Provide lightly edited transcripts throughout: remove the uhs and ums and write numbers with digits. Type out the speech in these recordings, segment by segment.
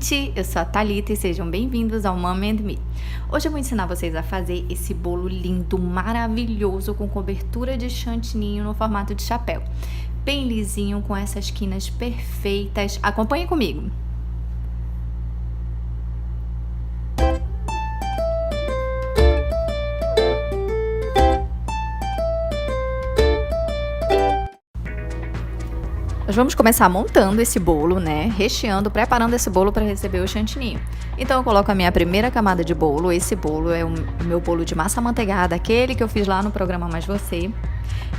gente! Eu sou a Thalita e sejam bem-vindos ao Mami and Me. Hoje eu vou ensinar vocês a fazer esse bolo lindo, maravilhoso, com cobertura de chantininho no formato de chapéu. Bem lisinho, com essas quinas perfeitas. Acompanhe comigo! Nós vamos começar montando esse bolo, né? Recheando, preparando esse bolo para receber o chantininho. Então eu coloco a minha primeira camada de bolo. Esse bolo é o meu bolo de massa amanteigada, aquele que eu fiz lá no programa Mais Você.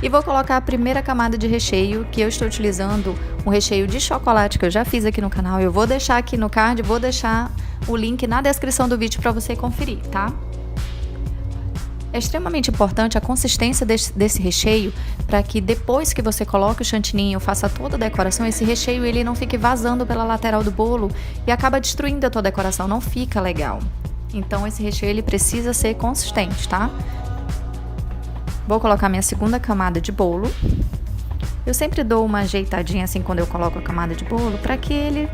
E vou colocar a primeira camada de recheio, que eu estou utilizando um recheio de chocolate que eu já fiz aqui no canal. Eu vou deixar aqui no card, vou deixar o link na descrição do vídeo para você conferir, tá? É extremamente importante a consistência desse recheio para que depois que você coloque o chantininho, faça toda a decoração, esse recheio ele não fique vazando pela lateral do bolo e acaba destruindo a tua decoração, não fica legal. Então esse recheio ele precisa ser consistente, tá? Vou colocar minha segunda camada de bolo. Eu sempre dou uma ajeitadinha assim quando eu coloco a camada de bolo para que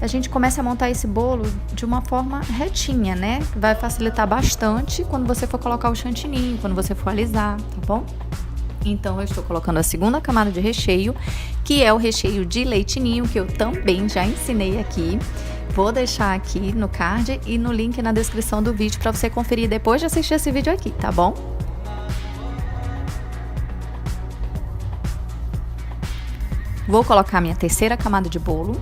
a gente comece a montar esse bolo de uma forma retinha, né? Vai facilitar bastante quando você for colocar o chantininho, quando você for alisar, tá bom? Então eu estou colocando a segunda camada de recheio, que é o recheio de leite ninho, que eu também já ensinei aqui. Vou deixar aqui no card e no link na descrição do vídeo para você conferir depois de assistir esse vídeo aqui, tá bom? Vou colocar minha terceira camada de bolo.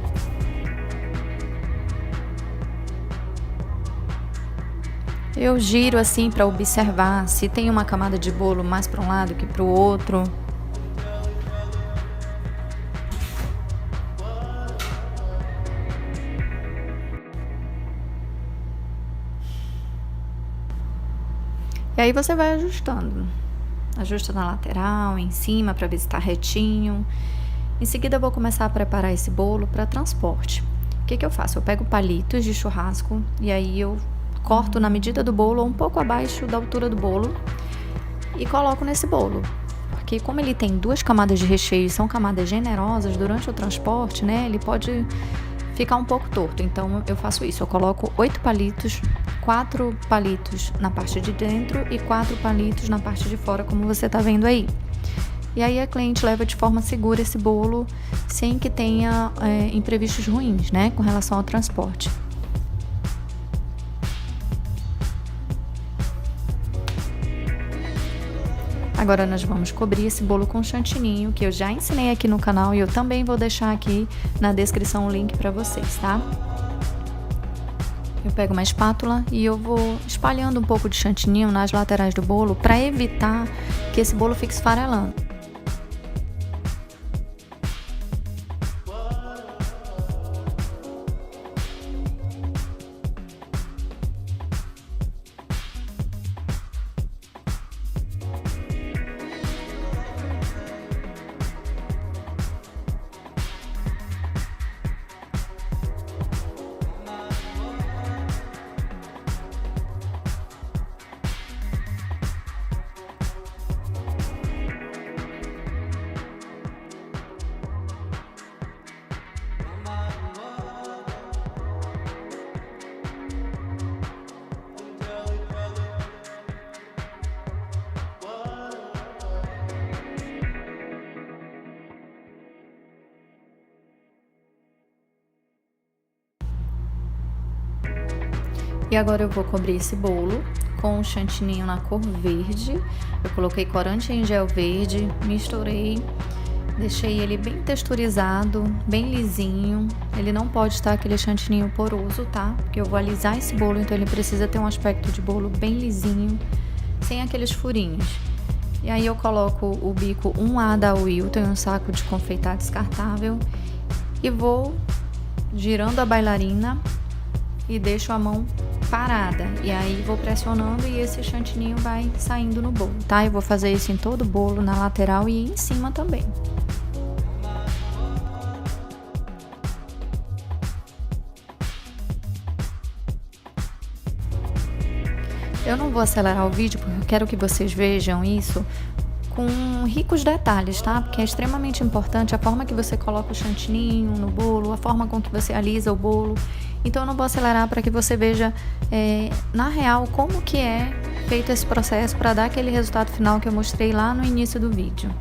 Eu giro assim para observar se tem uma camada de bolo mais para um lado que para o outro. E aí você vai ajustando. Ajusta na lateral, em cima, para ver se está retinho. Em seguida eu vou começar a preparar esse bolo para transporte. O que eu faço? Eu pego palitos de churrasco e aí eu corto na medida do bolo ou um pouco abaixo da altura do bolo e coloco nesse bolo. Porque como ele tem duas camadas de recheio e são camadas generosas, durante o transporte, né, ele pode ficar um pouco torto. Então eu faço isso, eu coloco 8 palitos, 4 palitos na parte de dentro e 4 palitos na parte de fora, como você tá vendo aí. E aí a cliente leva de forma segura esse bolo sem que tenha imprevistos ruins, né, com relação ao transporte. Agora nós vamos cobrir esse bolo com chantininho, que eu já ensinei aqui no canal e eu também vou deixar aqui na descrição o link para vocês, tá? Eu pego uma espátula e eu vou espalhando um pouco de chantininho nas laterais do bolo para evitar que esse bolo fique esfarelando. E agora eu vou cobrir esse bolo com o chantininho na cor verde. Eu coloquei corante em gel verde, misturei, deixei ele bem texturizado, bem lisinho. Ele não pode estar aquele chantininho poroso, tá? Porque eu vou alisar esse bolo, então ele precisa ter um aspecto de bolo bem lisinho, sem aqueles furinhos. E aí eu coloco o bico 1A da Wilton em um saco de confeitar descartável e vou girando a bailarina e deixo a mão parada, e aí vou pressionando e esse chantininho vai saindo no bolo, tá? Eu vou fazer isso em todo o bolo, na lateral e em cima também. Eu não vou acelerar o vídeo porque eu quero que vocês vejam isso com ricos detalhes, tá? Porque é extremamente importante a forma que você coloca o chantininho no bolo, a forma com que você alisa o bolo. Então eu não vou acelerar para que você veja na real como que é feito esse processo para dar aquele resultado final que eu mostrei lá no início do vídeo.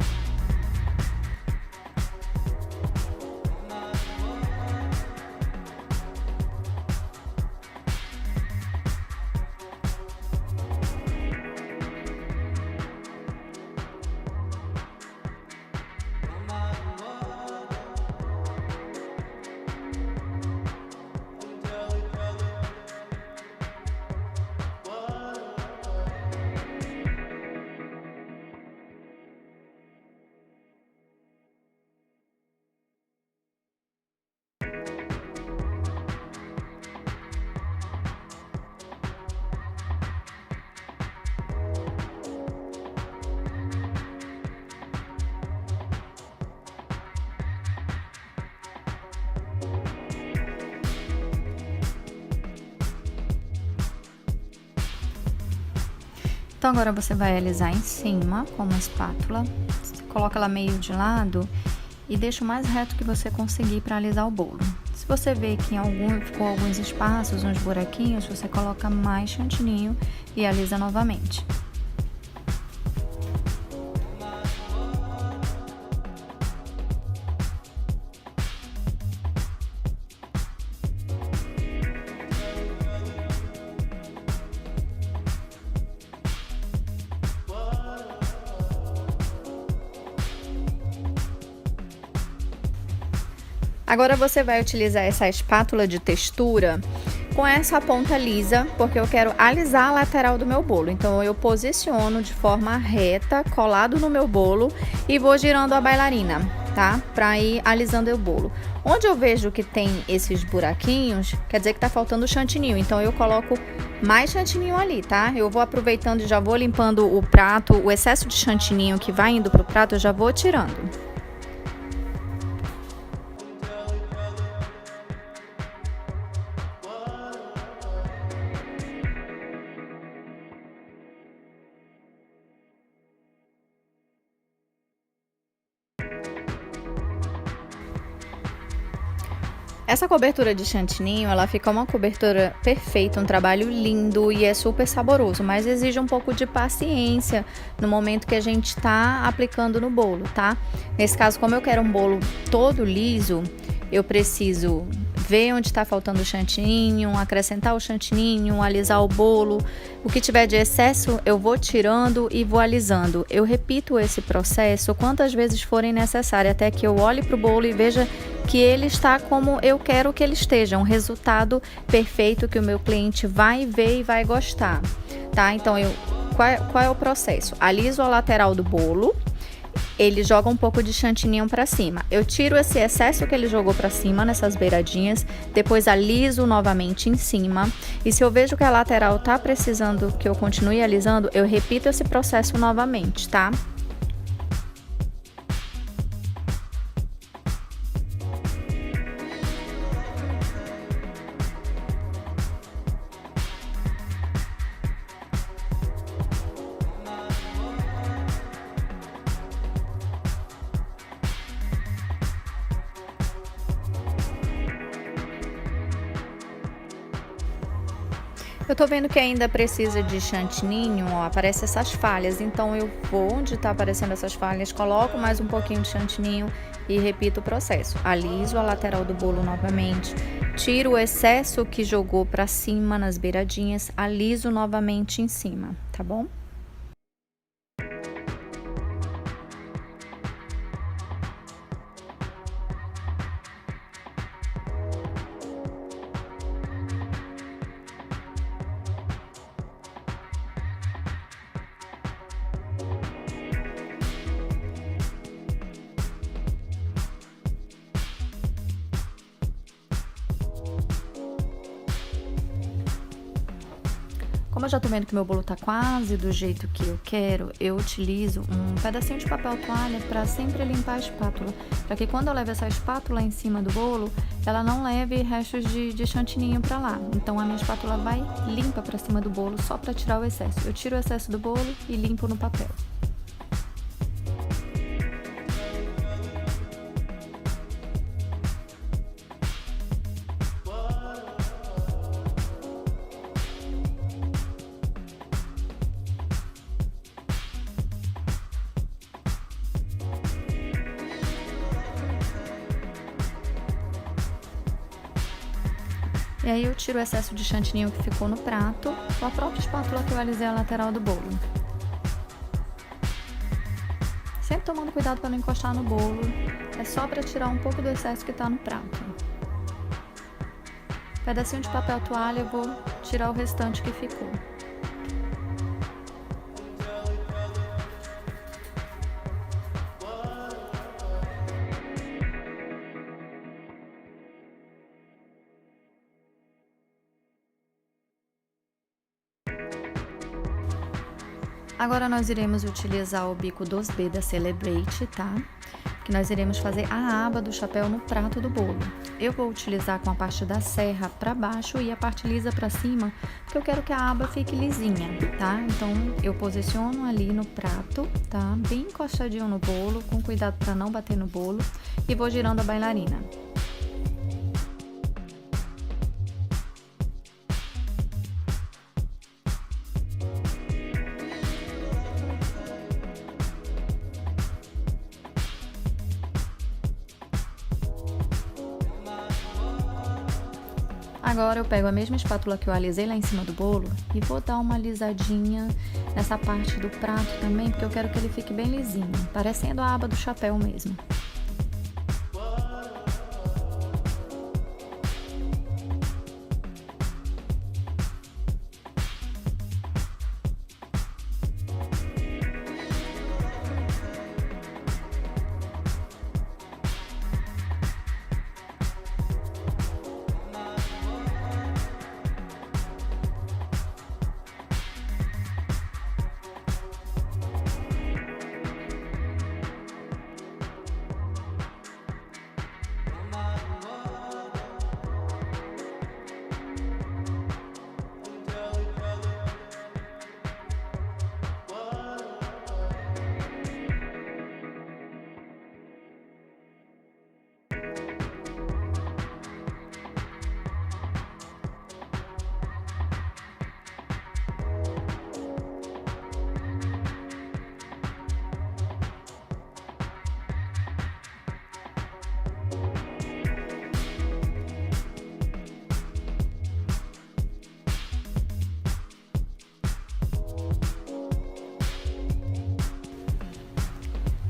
Então agora você vai alisar em cima com uma espátula, você coloca ela meio de lado e deixa o mais reto que você conseguir para alisar o bolo. Se você vê que ficou alguns espaços, uns buraquinhos, você coloca mais chantininho e alisa novamente. Agora você vai utilizar essa espátula de textura com essa ponta lisa, porque eu quero alisar a lateral do meu bolo. Então eu posiciono de forma reta, colado no meu bolo e vou girando a bailarina, tá? Pra ir alisando o bolo. Onde eu vejo que tem esses buraquinhos, quer dizer que tá faltando chantininho. Então eu coloco mais chantininho ali, tá? Eu vou aproveitando e já vou limpando o prato, o excesso de chantininho que vai indo pro prato, eu já vou tirando. Essa cobertura de chantininho, ela fica uma cobertura perfeita, um trabalho lindo e é super saboroso, mas exige um pouco de paciência no momento que a gente tá aplicando no bolo, tá? Nesse caso, como eu quero um bolo todo liso, eu preciso ver onde está faltando o chantininho, acrescentar o chantininho, alisar o bolo. O que tiver de excesso eu vou tirando e vou alisando. Eu repito esse processo quantas vezes forem necessárias, até que eu olhe para o bolo e veja que ele está como eu quero que ele esteja, um resultado perfeito que o meu cliente vai ver e vai gostar, tá? Então, qual é o processo? Aliso a lateral do bolo, ele joga um pouco de chantininho para cima. Eu tiro esse excesso que ele jogou para cima nessas beiradinhas, depois aliso novamente em cima. E se eu vejo que a lateral tá precisando que eu continue alisando, eu repito esse processo novamente, tá? Eu tô vendo que ainda precisa de chantininho, ó, aparece essas falhas, então eu vou onde tá aparecendo essas falhas, coloco mais um pouquinho de chantininho e repito o processo. Aliso a lateral do bolo novamente, tiro o excesso que jogou pra cima nas beiradinhas, aliso novamente em cima, tá bom? Como eu já tô vendo que meu bolo tá quase do jeito que eu quero, eu utilizo um pedacinho de papel toalha para sempre limpar a espátula, para que quando eu levo essa espátula em cima do bolo, ela não leve restos de chantininho para lá. Então a minha espátula vai limpa para cima do bolo só para tirar o excesso. Eu tiro o excesso do bolo e limpo no papel. E aí eu tiro o excesso de chantininho que ficou no prato com a própria espátula que eu alisei a lateral do bolo. Sempre tomando cuidado para não encostar no bolo, é só para tirar um pouco do excesso que está no prato. Pedacinho de papel toalha, eu vou tirar o restante que ficou. Agora nós iremos utilizar o bico 2B da Celebrate, tá? Que nós iremos fazer a aba do chapéu no prato do bolo. Eu vou utilizar com a parte da serra para baixo e a parte lisa para cima, porque eu quero que a aba fique lisinha, tá? Então eu posiciono ali no prato, tá? Bem encostadinho no bolo, com cuidado para não bater no bolo, e vou girando a bailarina. Agora eu pego a mesma espátula que eu alisei lá em cima do bolo e vou dar uma alisadinha nessa parte do prato também, porque eu quero que ele fique bem lisinho, parecendo a aba do chapéu mesmo.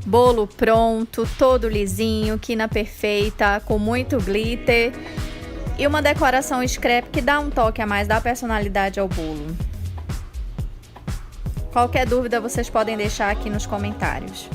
Bolo pronto, todo lisinho, quina perfeita, com muito glitter e uma decoração scrap que dá um toque a mais, dá personalidade ao bolo. Qualquer dúvida vocês podem deixar aqui nos comentários.